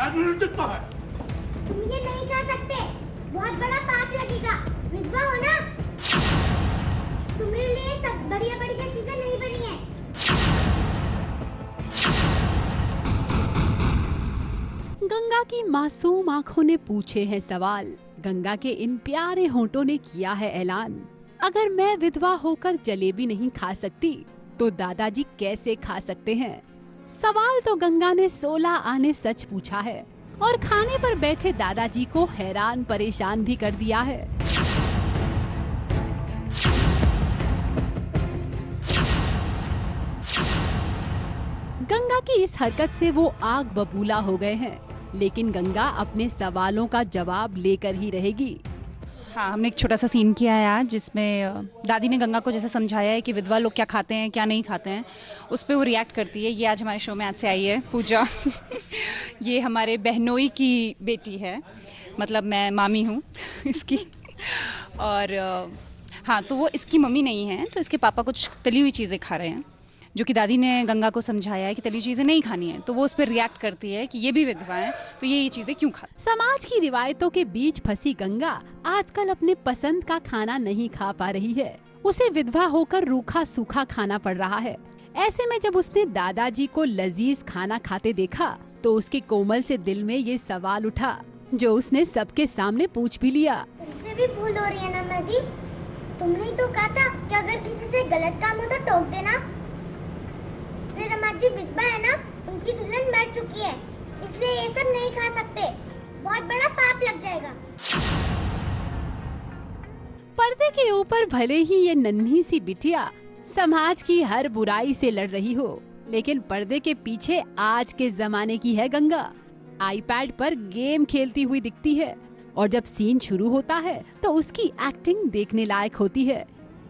अनुचित तो है। तुम ये नहीं खा सकते, बहुत बड़ा पाप लगेगा। विधवा हो ना, तुम्हारे लिए सब बढ़िया बढ़िया चीजें नहीं बनी है। गंगा की मासूम आंखों ने पूछे हैं सवाल। गंगा के इन प्यारे होंठों ने किया है ऐलान। अगर मैं विधवा होकर जलेबी नहीं खा सकती तो दादाजी कैसे खा सकते हैं? सवाल तो गंगा ने 16 आने सच पूछा है और खाने पर बैठे दादाजी को हैरान परेशान भी कर दिया है। गंगा की इस हरकत से वो आग बबूला हो गए हैं, लेकिन गंगा अपने सवालों का जवाब लेकर ही रहेगी। हाँ, हमने एक छोटा सा सीन किया है आज, जिसमें दादी ने गंगा को जैसे समझाया है कि विधवा लोग क्या खाते हैं क्या नहीं खाते हैं, उस पर वो रिएक्ट करती है। ये आज हमारे शो में आज से आई है पूजा। ये हमारे बहनोई की बेटी है, मतलब मैं मामी हूँ इसकी। और हाँ, तो वो इसकी मम्मी नहीं है, तो इसके पापा कुछ तली हुई चीज़ें खा रहे हैं, जो कि दादी ने गंगा को समझाया है कि तली चीज़ें नहीं खानी है। तो वो उस पर रिएक्ट करती है कि ये भी विधवा है, तो ये चीज़ें क्यों खा। समाज की रिवायतों के बीच फंसी गंगा आजकल अपने पसंद का खाना नहीं खा पा रही है। उसे विधवा होकर रूखा सूखा खाना पड़ रहा है। ऐसे में जब उसने दादाजी को लजीज खाना खाते देखा तो उसके कोमल से दिल में ये सवाल उठा, जो उसने सबके सामने पूछ भी लिया। तुमसे भी भूल हो रही है ना माँ जी? तुमने ही तो कहा था कि अगर किसी से गलत काम हो तो टोक देना। रमा जी विधवा है ना, उनकी दुल्हन मर चुकी है, इसलिए ये सब नहीं खा सकते, बहुत बड़ा पाप लग जाएगा। पर्दे के ऊपर भले ही ये नन्ही सी बिटिया समाज की हर बुराई से लड़ रही हो, लेकिन पर्दे के पीछे आज के जमाने की है गंगा। आईपैड पर गेम खेलती हुई दिखती है और जब सीन शुरू होता है तो उसकी एक्टिंग देखने लायक होती है।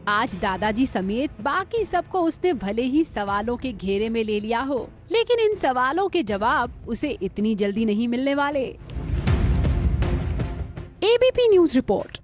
आज दादाजी समेत बाकी सबको उसने भले ही सवालों के घेरे में ले लिया हो, लेकिन इन सवालों के जवाब उसे इतनी जल्दी नहीं मिलने वाले। ABP news report.